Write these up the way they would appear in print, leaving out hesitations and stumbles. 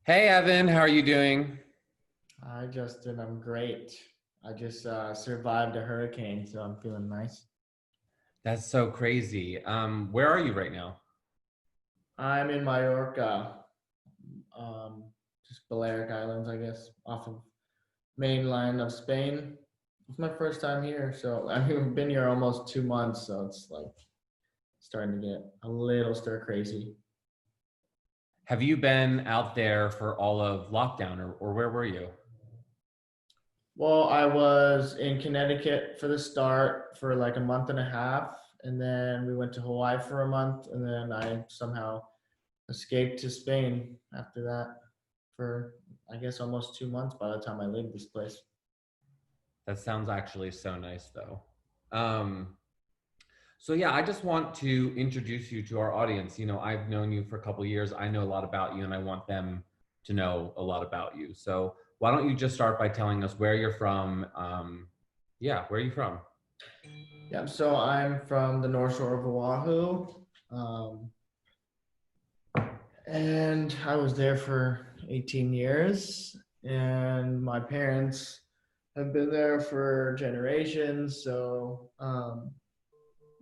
Hey Evan, how are you doing? Hi, Justin. I'm great. I just survived a hurricane, so I'm feeling nice. That's so crazy. Where are you right now? I'm in Mallorca, um, just Balearic Islands, I guess, off of mainland of Spain. It's my first time here, so I've been here almost 2 months, so it's like starting to get a little stir crazy. Have you been out there for all of lockdown or where were you? Well, I was in Connecticut for the start for like a month and a half, and then we went to Hawaii for a month, and then I somehow escaped to Spain after that for I guess almost 2 months by the time I leave this place. That sounds actually so nice though. Um, so yeah, I just want to introduce you to our audience. I've known you for a couple of years. I know a lot about you and I want them to know a lot about you. So why don't you just start by telling us where you're from? Yeah, where are you from? Yeah, so I'm from the North Shore of Oahu, um, and I was there for 18 years, and my parents have been there for generations. So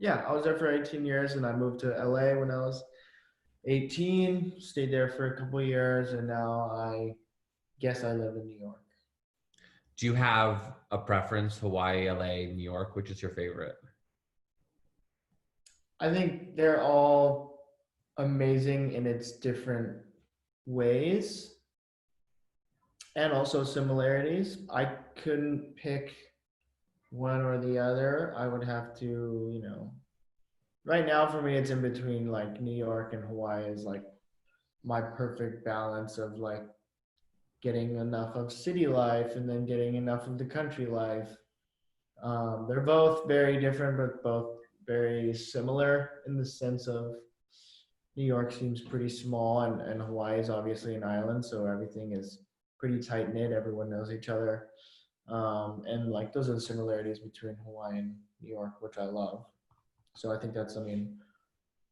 yeah, I was there for 18 years, and I moved to LA when I was 18. Stayed there for a couple of years, and now I guess I live in New York. Do you have a preference, Hawaii, LA, New York? Which is your favorite? I think they're all amazing in its different ways and also similarities. I couldn't pick one or the other. I would have to, right now for me, it's in between like New York and Hawaii is like my perfect balance of like getting enough of city life and then getting enough of the country life. They're both very different, but both very similar in the sense of New York seems pretty small, and Hawaii is obviously an island, so everything is pretty tight knit. Everyone knows each other, and like those are the similarities between Hawaii and New York, which I love. So I think that's, I mean,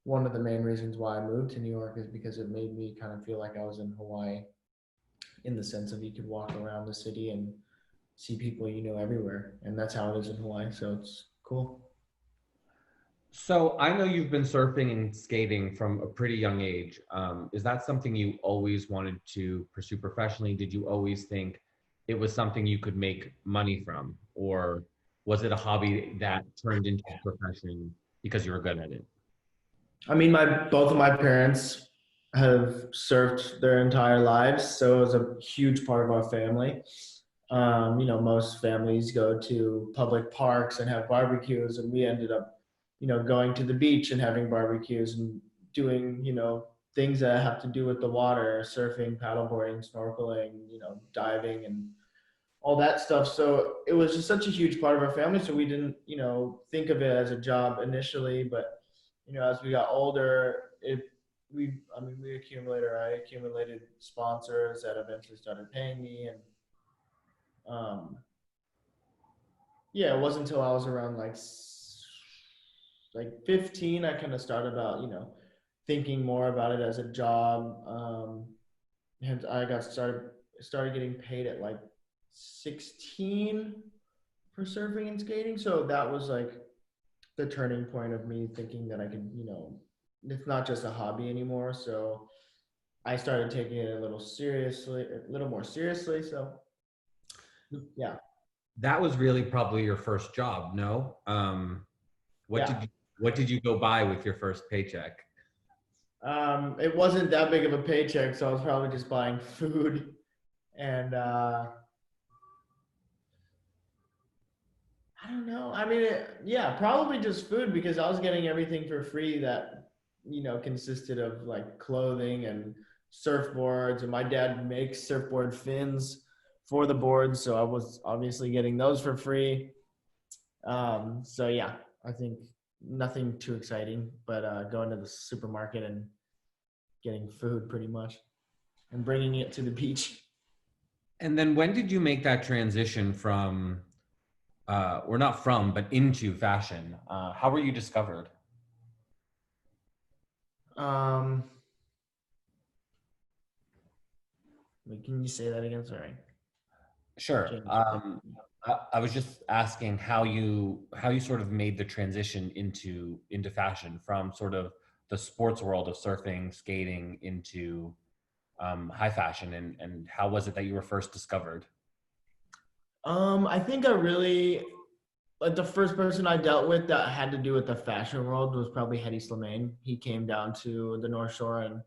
one of the main reasons why I moved to New York is because it made me kind of feel like I was in Hawaii, in the sense of you could walk around the city and see people you know everywhere, and that's how it is in Hawaii. So it's cool. So I know you've been surfing and skating from a pretty young age. Is that something you always wanted to pursue professionally? Did you always think it was something you could make money from? Or was it a hobby that turned into a profession because you were good at it? I mean, my both of my parents have surfed their entire lives, so it was a huge part of our family. Most families go to public parks and have barbecues, and we ended up, going to the beach and having barbecues and doing, things that have to do with the water, surfing, paddleboarding, snorkeling, diving, and all that stuff. So it was just such a huge part of our family. So we didn't, think of it as a job initially, but as we got older, we accumulated, or I accumulated sponsors that eventually started paying me, and um, yeah, it wasn't until I was around like 15 I kind of started about thinking more about it as a job. And I got started getting paid at like 16 for surfing and skating. So that was like the turning point of me thinking that I could, it's not just a hobby anymore. So I started taking it a little more seriously. So yeah, That was really probably your first job, no? What yeah. did you what did you go buy with your first paycheck? It wasn't that big of a paycheck, so I was probably just buying food and I don't know. I mean, yeah, probably just food because I was getting everything for free that consisted of like clothing and surfboards, and my dad makes surfboard fins for the boards, so I was obviously getting those for free. So yeah, I think nothing too exciting, but going to the supermarket and getting food pretty much and bringing it to the beach. And then when did you make that transition from or not from, but into fashion? How were you discovered? Um, Wait, can you say that again? Sorry. Sure. James. I was just asking how you sort of made the transition into fashion from sort of the sports world of surfing, skating into high fashion, and how was it that you were first discovered? I think I really like the first person I dealt with that had to do with the fashion world was probably Hedy Slimane. He came down to the North Shore and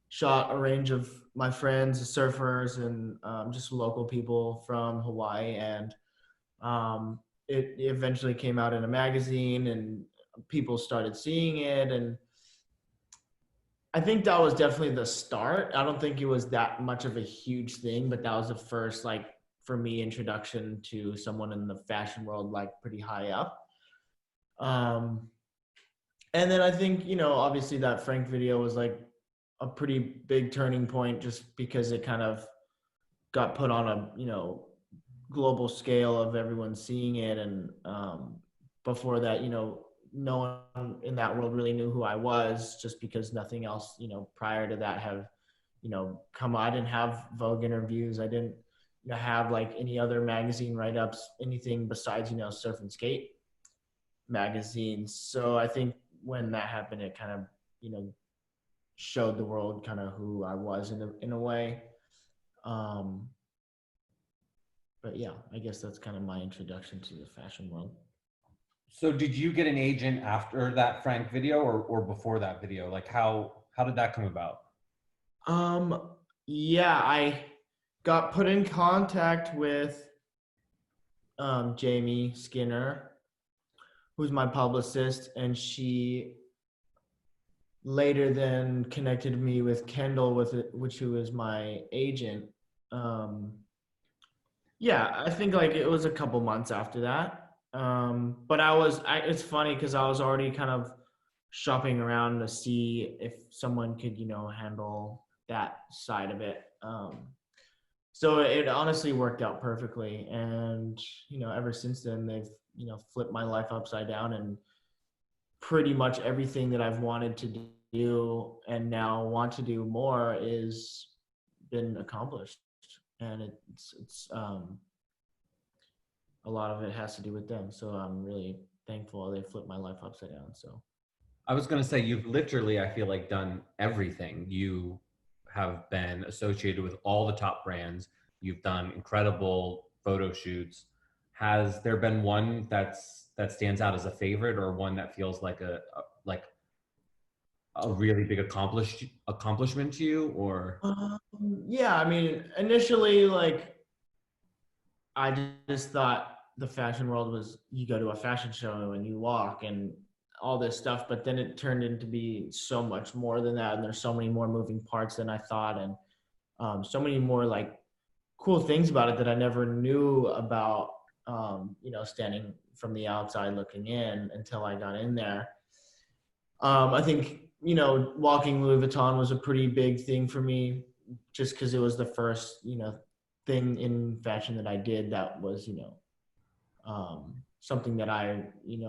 shot a range of my friends, surfers, and just local people from Hawaii. And it eventually came out in a magazine, and people started seeing it. And I think that was definitely the start. I don't think it was that much of a huge thing, but that was the first, like, for me, introduction to someone in the fashion world, like pretty high up. Um, and then I think, obviously that Frank video was like a pretty big turning point just because it kind of got put on a, global scale of everyone seeing it. And before that, no one in that world really knew who I was just because nothing else, prior to that have, come. I didn't have Vogue interviews. I didn't have like any other magazine write-ups, anything besides, surf and skate magazines. So I think when that happened, it kind of, showed the world kind of who I was in a way. Um, but yeah, I guess that's kind of my introduction to the fashion world. So did you get an agent after that Frank video or before that video? Like how did that come about? Um, yeah, I got put in contact with Jamie Skinner, who's my publicist, and she later then connected me with Kendall, with it, which who is my agent. Um, yeah, I think like it was a couple months after that. But it's funny because I was already kind of shopping around to see if someone could, handle that side of it. So it honestly worked out perfectly. And, ever since then, they've, flipped my life upside down, and pretty much everything that I've wanted to do and now want to do more is been accomplished. And it's a lot of it has to do with them. So I'm really thankful they flipped my life upside down. So I was going to say you've literally, I feel like, done everything. You have been associated with all the top brands. You've done incredible photo shoots. Has there been one that stands out as a favorite, or one that feels like like a really big accomplishment to you? Or um, yeah, I mean, initially, like, I just thought the fashion world was you go to a fashion show and you walk and all this stuff, but then it turned into be so much more than that, and there's so many more moving parts than I thought, and so many more like cool things about it that I never knew about. Standing from the outside looking in until I got in there. I think walking Louis Vuitton was a pretty big thing for me, just because it was the first thing in fashion that I did that was something that I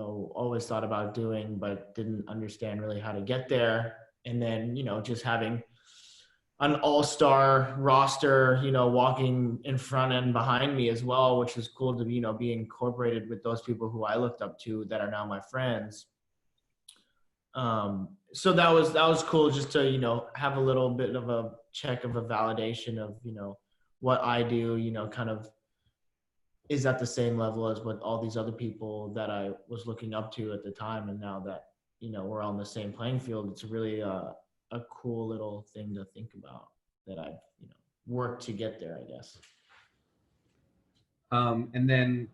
always thought about doing but didn't understand really how to get there. And then just having an all-star roster, walking in front and behind me as well, which was cool to be incorporated with those people who I looked up to that are now my friends. So that was cool just to have a little bit of a check of a validation of what I do kind of is at the same level as what all these other people that I was looking up to at the time. And now that we're on the same playing field, it's really a cool little thing to think about that I've worked to get there, I guess. and then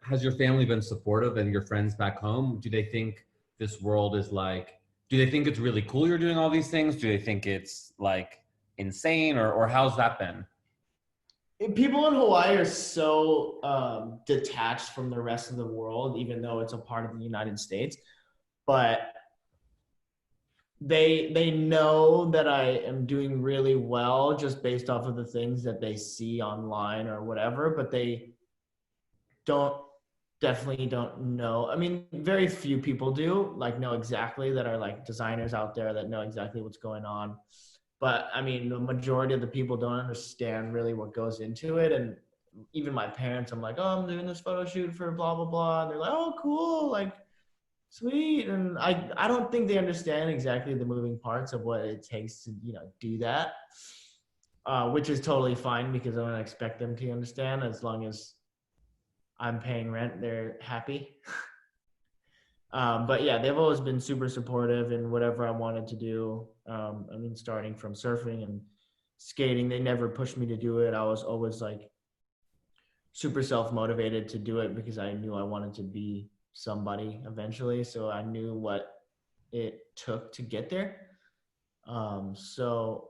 has your family been supportive, and your friends back home? Do they think this world is like? Do they think it's really cool you're doing all these things? Do they think it's like insane, or how's that been? People in Hawaii are so detached from the rest of the world, even though it's a part of the United States. But they know that I am doing really well just based off of the things that they see online or whatever. But they don't definitely don't know. I mean, very few people do like know exactly that are like designers out there that know exactly what's going on. But I mean, the majority of the people don't understand really what goes into it. And even my parents, I'm like, oh, I'm doing this photo shoot for blah, blah, blah. And they're like, oh, cool. Like, sweet. And I don't think they understand exactly the moving parts of what it takes to, do that. Which is totally fine because I don't expect them to understand. As long as I'm paying rent, they're happy. But yeah, they've always been super supportive in whatever I wanted to do. I mean, starting from surfing and skating, they never pushed me to do it. I was always like super self-motivated to do it because I knew I wanted to be somebody eventually. So I knew what it took to get there. So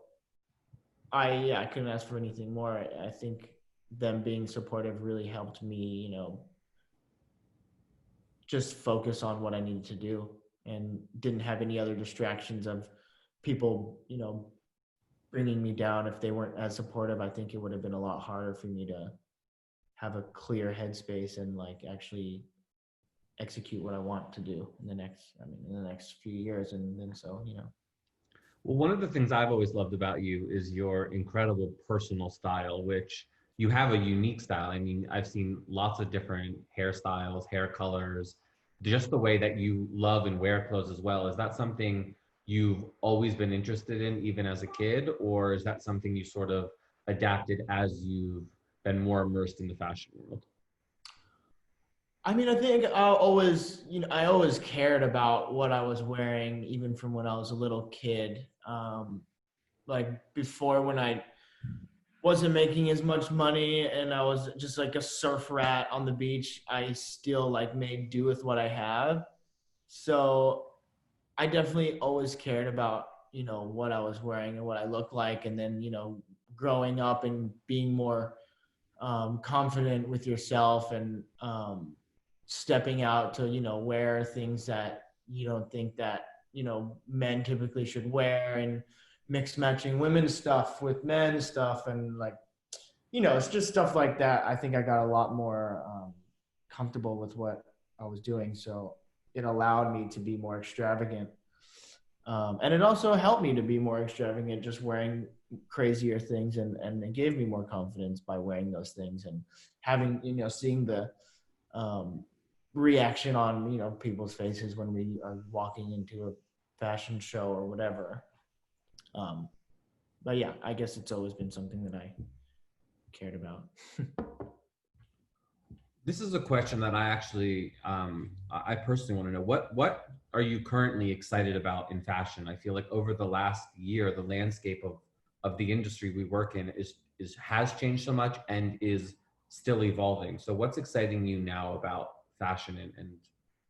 I couldn't ask for anything more. I think them being supportive really helped me, just focus on what I needed to do and didn't have any other distractions of people, bringing me down. If they weren't as supportive, I think it would have been a lot harder for me to have a clear headspace and like actually execute what I want to do in the next few years. And then Well, one of the things I've always loved about you is your incredible personal style, which you have a unique style. I mean, I've seen lots of different hairstyles, hair colors, just the way that you love and wear clothes as well. Is that something you've always been interested in, even as a kid, or is that something you sort of adapted as you've been more immersed in the fashion world? I mean, I think I always cared about what I was wearing, even from when I was a little kid. Like before, when I wasn't making as much money and I was just like a surf rat on the beach, I still like made do with what I have. So I definitely always cared about, what I was wearing and what I looked like. And then, growing up and being more confident with yourself and stepping out to, wear things that you don't think that, men typically should wear, and mixed matching women's stuff with men's stuff. And like, it's just stuff like that. I think I got a lot more comfortable with what I was doing. So it allowed me to be more extravagant. And it also helped me to be more extravagant, just wearing crazier things, and it gave me more confidence by wearing those things and having, seeing the reaction on, people's faces when we are walking into a fashion show or whatever. But yeah, I guess it's always been something that I cared about. This is a question that I actually, I personally want to know. What are you currently excited about in fashion? I feel like over the last year, the landscape of the industry we work in has changed so much and is still evolving. So what's exciting you now about fashion and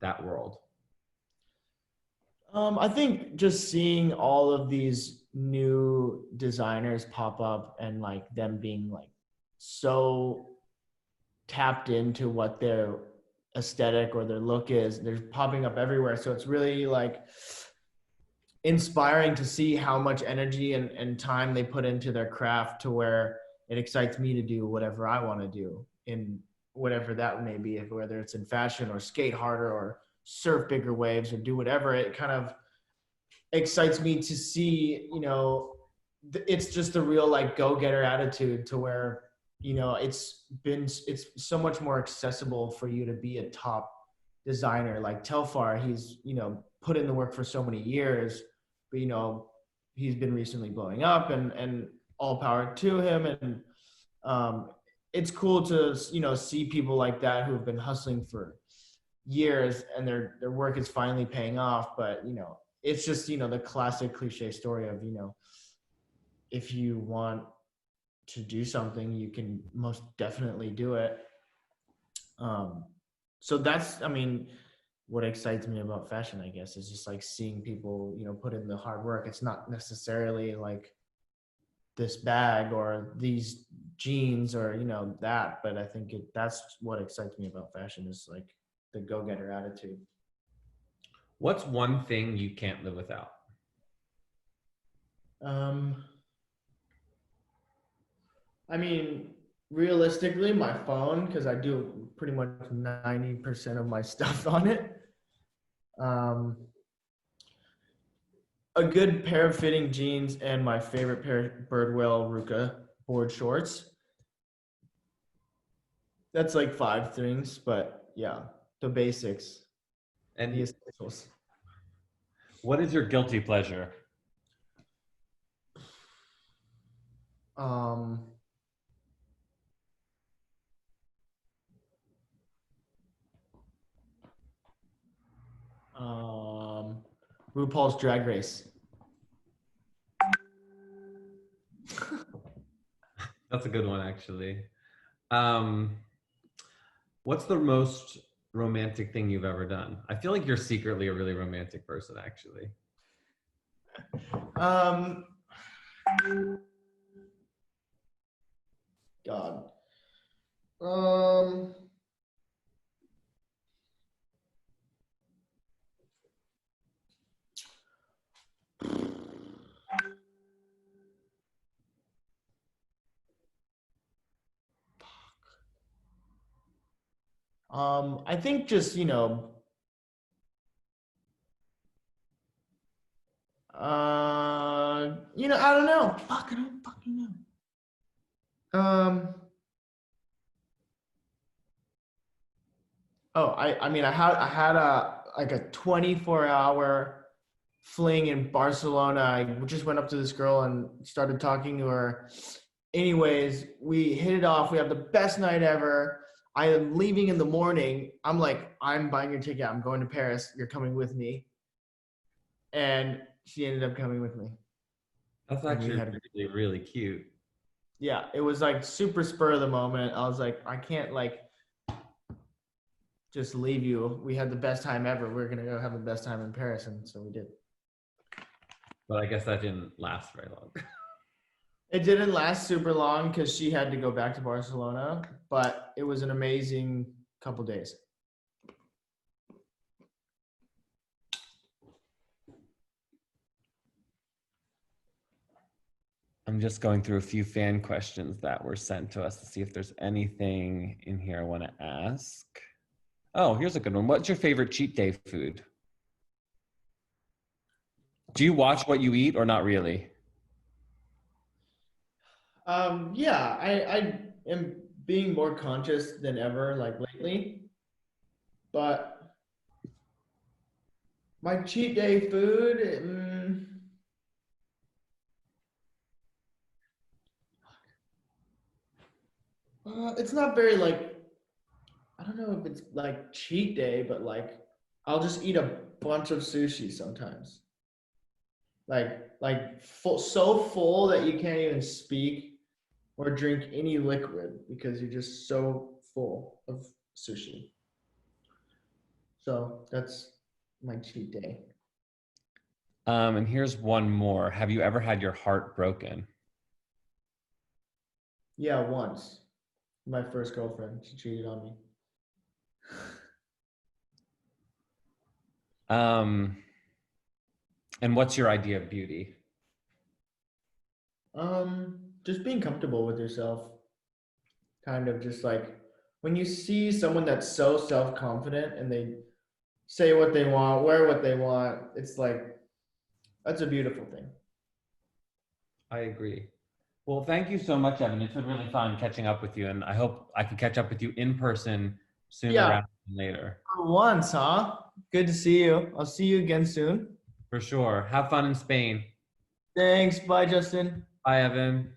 that world? I think just seeing all of these new designers pop up and like them being like so tapped into what their aesthetic or their look is, they're popping up everywhere. So it's really like inspiring to see how much energy and time they put into their craft, to where it excites me to do whatever I want to do in whatever that may be, whether it's in fashion or skate harder or surf bigger waves or do whatever. It kind of excites me to see, it's just a real like go-getter attitude, to where, it's so much more accessible for you to be a top designer. Like Telfar, he's, put in the work for so many years, but, he's been recently blowing up, and all power to him. And it's cool to, see people like that who have been hustling for years and their work is finally paying off. But, it's just, the classic cliche story of, if you want to do something, you can most definitely do it. So that's, I mean, what excites me about fashion, I guess, is just like seeing people, put in the hard work. It's not necessarily like this bag or these jeans or, that, but I think that's what excites me about fashion, is like the go-getter attitude. What's one thing you can't live without? I mean, realistically, my phone, because I do pretty much 90% of my stuff on it. a good pair of fitting jeans and my favorite pair of Birdwell Ruka board shorts. That's like 5 things, but yeah, the basics, the And essentials. what is your guilty pleasure? Um, um, RuPaul's Drag Race. That's a good one, actually. Um, what's the most romantic thing you've ever done? I feel like you're secretly a really romantic person, actually. Um, God. Um, I think just, I don't know. Fuck, I don't fucking know. I mean, I had a like a 24-hour fling in Barcelona. I just went up to this girl and started talking to her. Anyways, we hit it off. We have the best night ever. I am leaving in the morning. I'm like, I'm buying your ticket. I'm going to Paris. You're coming with me. And she ended up coming with me. That's And we actually had, really, really cute. yeah, it was like super spur of the moment. I was like, I can't like just leave you. We had the best time ever. We're gonna go have the best time in Paris, and so we did. But I guess that didn't last very long. It didn't last super long because she had to go back to Barcelona, but it was an amazing couple days. I'm just going through a few fan questions that were sent to us to see if there's anything in here I want to ask. Oh, here's a good one. What's your favorite cheat day food? Do you watch what you eat or not really? Yeah, I am being more conscious than ever, like lately. But my cheat day food, it's not very like, I don't know if it's like cheat day, but like I'll just eat a bunch of sushi sometimes. Like full, so full that you can't even speak or drink any liquid because you're just so full of sushi. So that's my cheat day. And here's one more. Have you ever had your heart broken? Yeah, once. My first girlfriend, she cheated on me. Um, and what's your idea of beauty? Just being comfortable with yourself. Kind of just like when you see someone that's so self-confident and they say what they want, wear what they want, it's like that's a beautiful thing. I agree. Well, thank you so much, Evan. It's been really fun catching up with you, and I hope I can catch up with you in person sooner Yeah, rather than later. for once, huh? Good to see you. I'll see you again soon. For sure. Have fun in Spain. Thanks. Bye, Justin. Bye, Evan.